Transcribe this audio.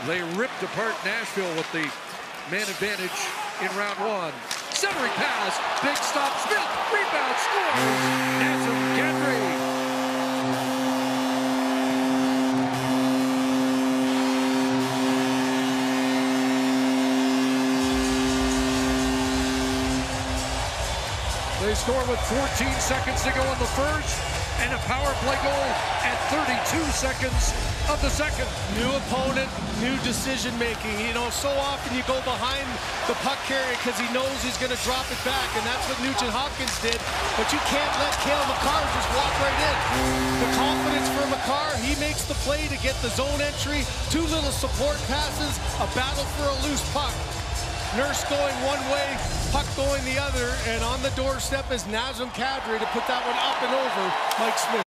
They ripped apart Nashville with the man advantage in round one. Centering pass, big stop, Smith, rebound, scores! Nazem Kadri. They score with 14 seconds to go in the first, and a power play goal at 32 seconds of the second. New opponent, new decision-making. You know, so often you go behind the puck carrier because he knows he's going to drop it back, and that's what Nugent-Hopkins did. But you can't let Cale Makar just walk right in. The confidence for Makar, he makes the play to get the zone entry, two little support passes, a battle for a loose puck. Nurse going one way, puck going the other, and on the doorstep is Nazem Kadri to put that one up and over Mike Smith.